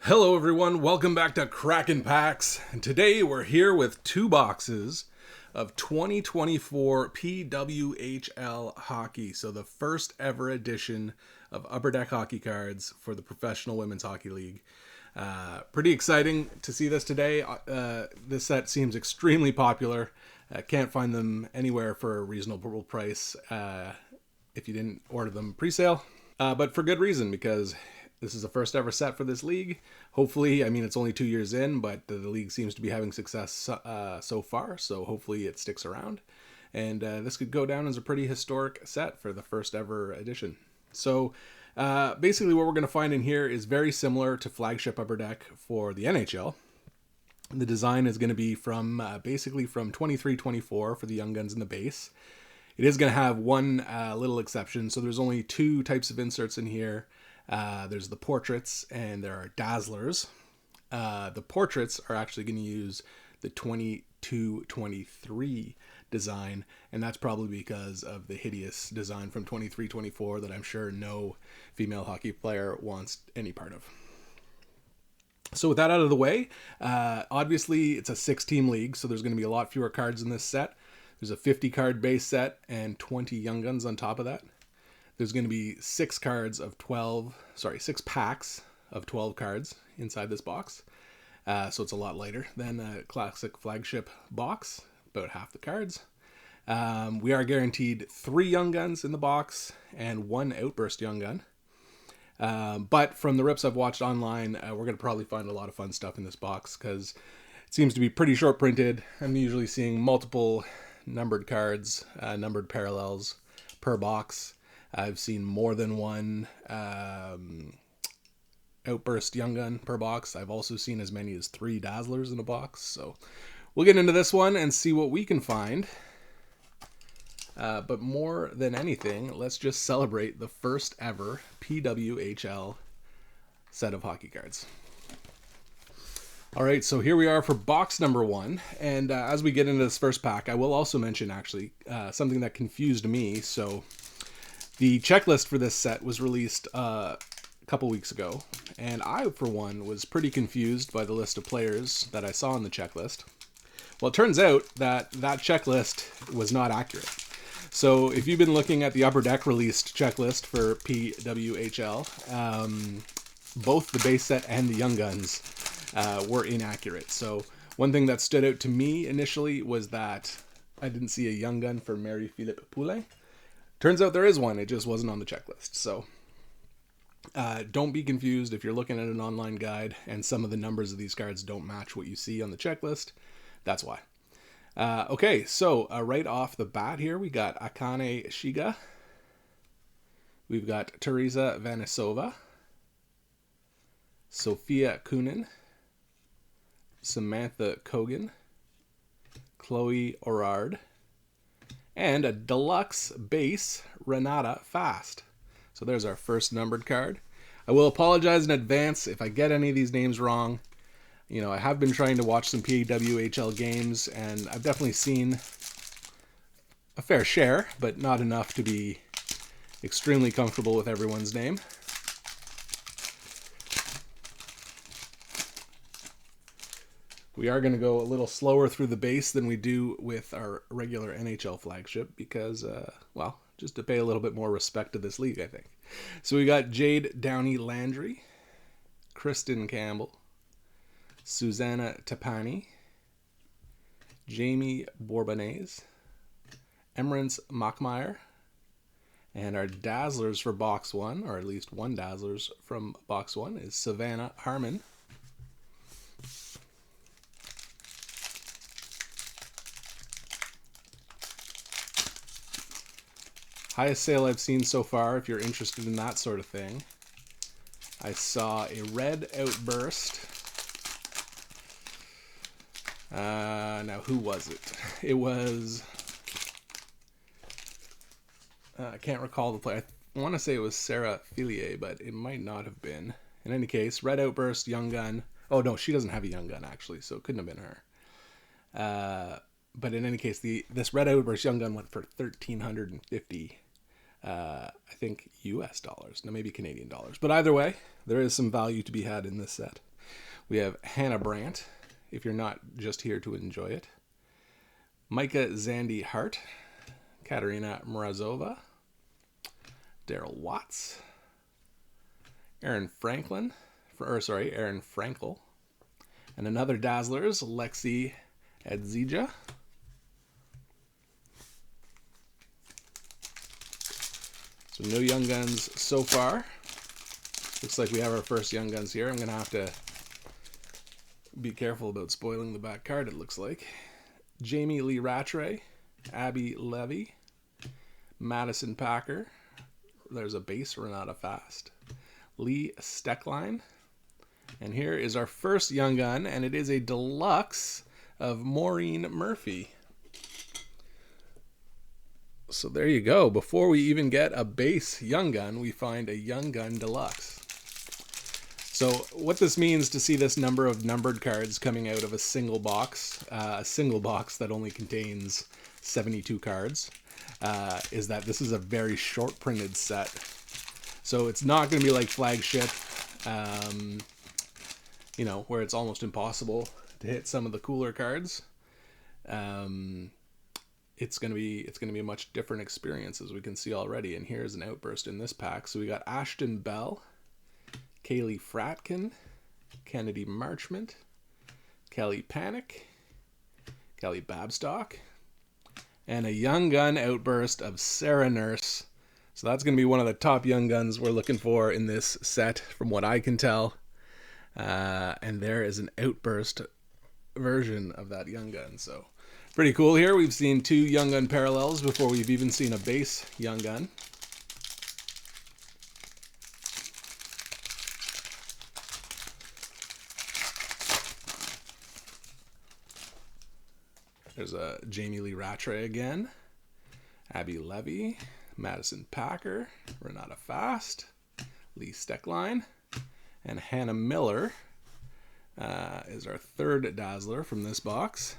Hello everyone, welcome back to Kraken Packs, and today we're here with 2 boxes of 2024 PWHL hockey, so the first ever edition of Upper Deck hockey cards for the Professional Women's Hockey League. Pretty exciting to see this today. This set seems extremely popular. Can't find them anywhere for a reasonable price if you didn't order them pre-sale, but for good reason, because this is the first ever set for this league. Hopefully, I mean, it's only 2 years in, but the league seems to be having success so far, so hopefully it sticks around. And this could go down as a pretty historic set for the first ever edition. So basically what we're going to find in here is very similar to Flagship Upper Deck for the NHL. The design is going to be from basically from 23-24 for the Young Guns in the base. It is going to have one little exception, so there's only 2 types of inserts in here. There's the portraits and there are dazzlers. The portraits are actually going to use the 22-23 design, and that's probably because of the hideous design from 23-24 that I'm sure no female hockey player wants any part of. So with that out of the way, obviously it's a 6-team league, so there's going to be a lot fewer cards in this set. There's a 50 card base set and 20 Young Guns on top of that. There's going to be 6 packs of 12 cards inside this box. So it's a lot lighter than a classic Flagship box, about half the cards. We are guaranteed 3 Young Guns in the box and 1 Outburst Young Gun. But from the rips I've watched online, we're going to probably find a lot of fun stuff in this box because it seems to be pretty short printed. I'm usually seeing multiple numbered cards, numbered parallels per box. I've seen more than one Outburst Young Gun per box. I've also seen as many as 3 Dazzlers in a box. So we'll get into this one and see what we can find. But more than anything, let's just celebrate the first ever PWHL set of hockey cards. All right, so here we are for box number 1. And as we get into this first pack, I will also mention actually something that confused me. So the checklist for this set was released a couple weeks ago, and I, for one, was pretty confused by the list of players that I saw on the checklist. Well, it turns out that that checklist was not accurate. So if you've been looking at the Upper Deck released checklist for PWHL, both the base set and the Young Guns were inaccurate. So one thing that stood out to me initially was that I didn't see a Young Gun for Marie-Philippe Poulet. Turns out there is one, it just wasn't on the checklist. So don't be confused if you're looking at an online guide and some of the numbers of these cards don't match what you see on the checklist. That's why. Okay, so right off the bat here, we got Akane Shiga. We've got Teresa Vanisova. Sophia Kunin. Samantha Kogan. Chloe Orard. And a deluxe base, Renata Fast. So there's our first numbered card. I will apologize in advance if I get any of these names wrong. You know, I have been trying to watch some PWHL games, and I've definitely seen a fair share, but not enough to be extremely comfortable with everyone's name. We are going to go a little slower through the base than we do with our regular NHL flagship because, well, just to pay a little bit more respect to this league, I think. So we got Jade Downey Landry, Kristen Campbell, Susanna Tapani, Jamie Bourbonnais, Emrance Machmeyer, and our Dazzlers for box 1, or at least one Dazzlers from box 1, is Savannah Harmon. Highest sale I've seen so far, if you're interested in that sort of thing. I saw a red Outburst. Now, who was it? It was... I can't recall the player. I want to say it was Sarah Fillier, but it might not have been. In any case, red Outburst, Young Gun. Oh, no, she doesn't have a Young Gun, actually, so it couldn't have been her. But in any case, this red Outburst Young Gun went for $1,350. I think US dollars. No, maybe Canadian dollars. But either way, there is some value to be had in this set. We have Hannah Brandt, if you're not just here to enjoy it. Micah Zandy Hart. Katerina Mrazova. Daryl Watts. Aaron Frankel. And another Dazzlers, Lexi Edzija. So no Young Guns so far. Looks like we have our first Young Guns here. I'm going to have to be careful about spoiling the back card, it looks like. Jamie Lee Rattray, Abby Levy, Madison Packer. There's a base Renata Fast. Lee Steckline. And here is our first Young Gun, and it is a deluxe of Maureen Murphy. So there you go. Before we even get a base Young Gun, we find a Young Gun deluxe. So what this means to see this number of numbered cards coming out of a single box that only contains 72 cards, is that this is a very short printed set. So it's not going to be like Flagship, where it's almost impossible to hit some of the cooler cards. It's going to be a much different experience, as we can see already. And here's an outburst in this pack. So we got Ashton Bell, Kaylee Fratkin, Kennedy Marchment, Kelly Panic, Kelly Babstock, and a Young Gun outburst of Sarah Nurse. So that's going to be one of the top Young Guns we're looking for in this set, from what I can tell. And there is an outburst version of that Young Gun. So pretty cool here. We've seen 2 Young Gun parallels before we've even seen a base Young Gun. There's a Jamie Lee Rattray again, Abby Levy, Madison Packer, Renata Fast, Lee Steckline, and Hannah Miller is our third Dazzler from this box.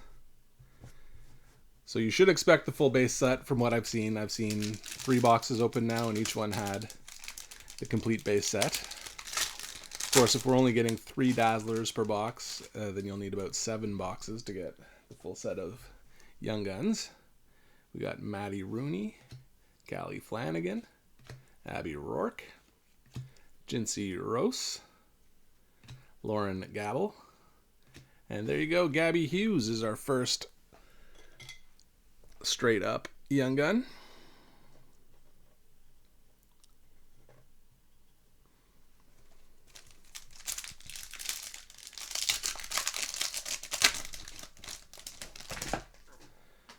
So you should expect the full base set from what I've seen. I've seen 3 boxes open now, and each one had the complete base set. Of course, if we're only getting 3 Dazzlers per box, then you'll need about 7 boxes to get the full set of Young Guns. We got Maddie Rooney, Callie Flanagan, Abby Rourke, Jinsey Rose, Lauren Gabble, and there you go, Gabby Hughes is our first straight up Young Gun.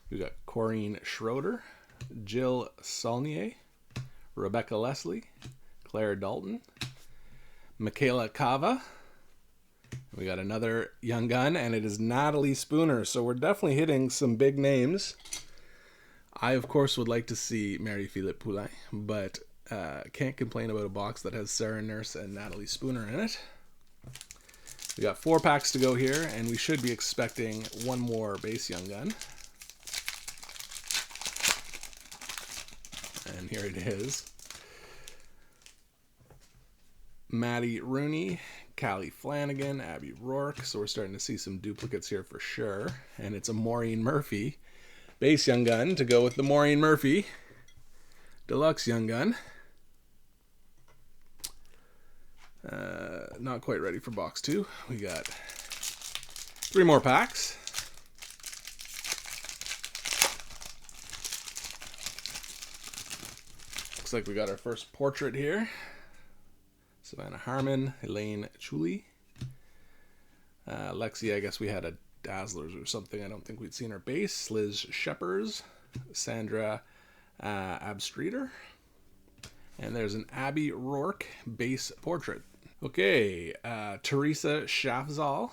We got Corrine Schroeder, Jill Saulnier, Rebecca Leslie, Claire Dalton, Michaela Cava. We got another Young Gun, and it is Natalie Spooner. So we're definitely hitting some big names. I, of course, would like to see Marie-Philippe Poulin, but can't complain about a box that has Sarah Nurse and Natalie Spooner in it. We got 4 packs to go here, and we should be expecting one more base Young Gun. And here it is. Maddie Rooney, Callie Flanagan, Abby Rourke. So we're starting to see some duplicates here for sure. And it's a Maureen Murphy base Young Gun to go with the Maureen Murphy deluxe Young Gun. Not quite ready for box 2. We got 3 more packs. Looks like we got our first portrait here. Savannah Harmon, Elaine Chuli. Lexi, I guess we had a Dazzlers or something. I don't think we'd seen her base. Liz Sheppers, Sandra Abstreeter. And there's an Abby Rourke base portrait. Okay, Teresa Schaffzal,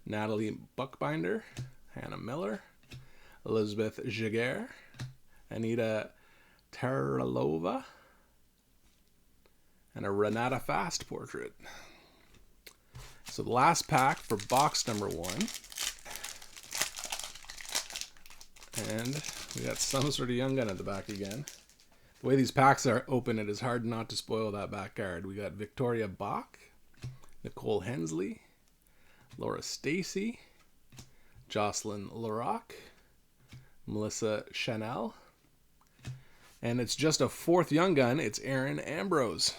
Natalie Buckbinder, Hannah Miller, Elizabeth Jaguar, Anita Terralova, and a Renata Fast portrait. So the last pack for box number 1. And we got some sort of Young Gun at the back again. The way these packs are open, it is hard not to spoil that back card. We got Victoria Bach, Nicole Hensley, Laura Stacy, Jocelyn Laroque, Melissa Chanel, and it's just a fourth young gun. It's Aaron Ambrose.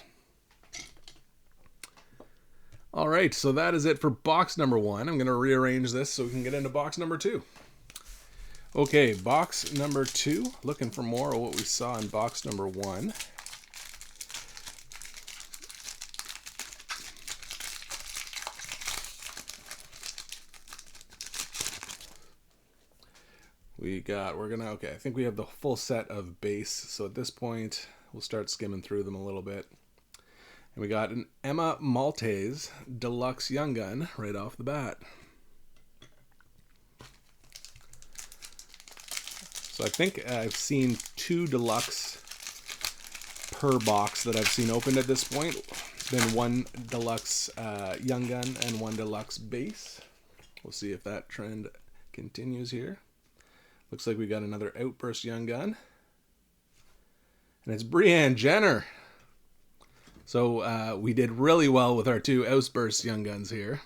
All right, so that is it for box number 1. I'm going to rearrange this so we can get into box number 2. Okay, box number 2. Looking for more of what we saw in box number 1. I think we have the full set of base. So at this point, we'll start skimming through them a little bit. And we got an Emma Maltese Deluxe Young Gun right off the bat. So I think I've seen 2 Deluxe per box that I've seen opened at this point. Then 1 Deluxe Young Gun and 1 Deluxe Base. We'll see if that trend continues here. Looks like we got another Outburst Young Gun. And it's Brianne Jenner. So we did really well with our 2 Outburst Young Guns here.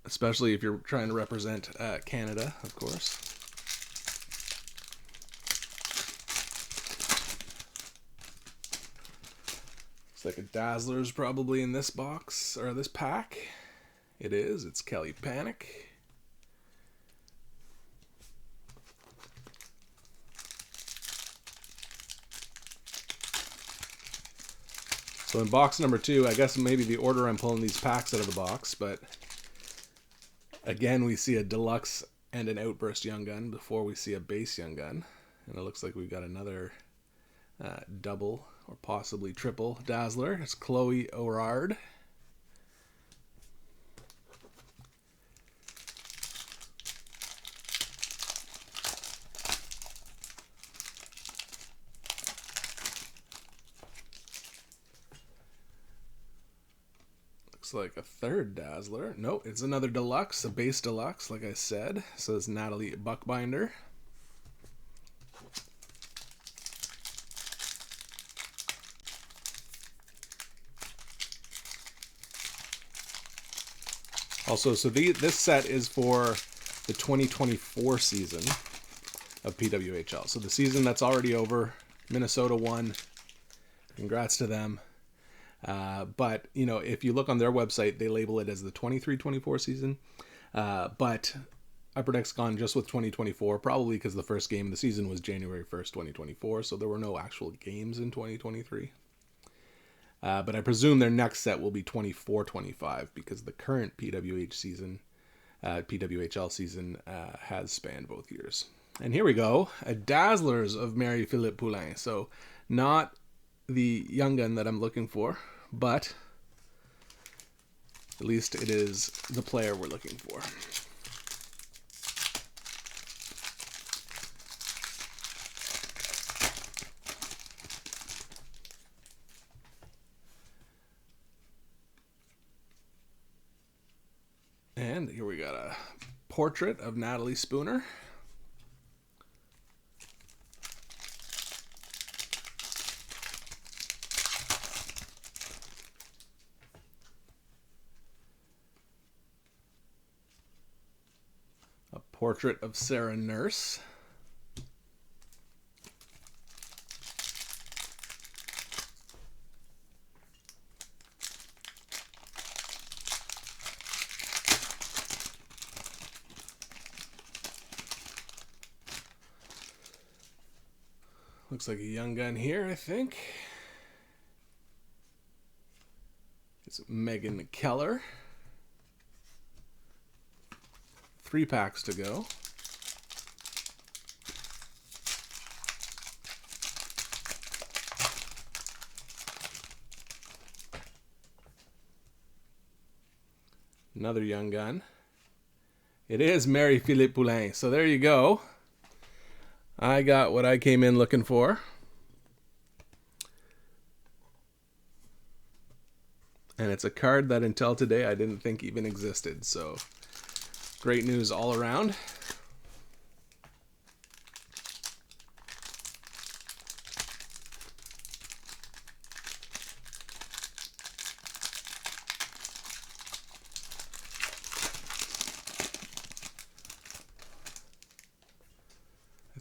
Especially if you're trying to represent Canada, of course. Looks like a Dazzler's probably in this box, or this pack. It is. It's Kelly Panic. So in box number 2, I guess maybe the order I'm pulling these packs out of the box, but again, we see a Deluxe and an Outburst Young Gun before we see a Base Young Gun. And it looks like we've got another double or possibly triple Dazzler. It's Chloe Orard. Like a third Dazzler. Nope, it's another Deluxe, a Base Deluxe, like I said. Says Natalie Buckbinder. Also, so this set is for the 2024 season of PWHL. So the season that's already over, Minnesota won. Congrats to them. But, you know, if you look on their website, they label it as the 23-24 season. But Upper Deck's gone just with 2024, probably because the first game of the season was January 1st, 2024. So there were no actual games in 2023. But I presume their next set will be 24-25 because the current PWHL season has spanned both years. And here we go. A Dazzlers of Marie-Philippe Poulin. So not the young gun that I'm looking for, but at least it is the player we're looking for. And here we got a portrait of Natalie Spooner. A portrait of Sarah Nurse. Looks like a young gun here, I think. It's Megan Keller. 3 packs to go. Another young gun. It is Marie-Philippe Poulin. So there you go. I got what I came in looking for. And it's a card that until today I didn't think even existed. So great news all around.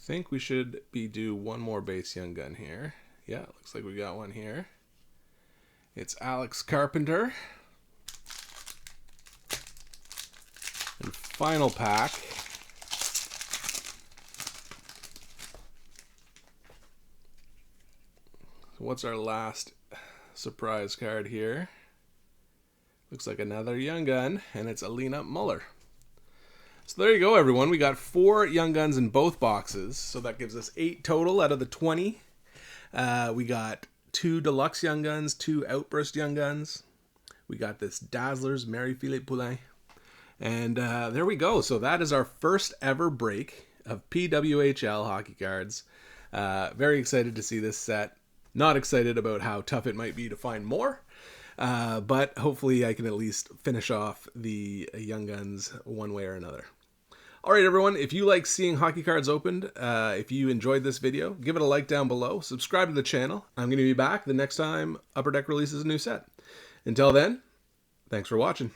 think we should be due one more base Young Gun here. Yeah, looks like we got one here. It's Alex Carpenter. And final pack. So what's our last surprise card here? Looks like another Young Gun, and it's Alina Muller. So there you go, everyone. We got 4 Young Guns in both boxes, so that gives us 8 total out of the 20. We got 2 Deluxe Young Guns, 2 Outburst Young Guns. We got this Dazzlers Marie-Philippe Poulin. And there we go. So that is our first ever break of PWHL hockey cards. Very excited to see this set. Not excited about how tough it might be to find more. But hopefully I can at least finish off the Young Guns one way or another. All right, everyone, if you like seeing hockey cards opened, if you enjoyed this video, give it a like down below. Subscribe to the channel. I'm going to be back the next time Upper Deck releases a new set. Until then, thanks for watching.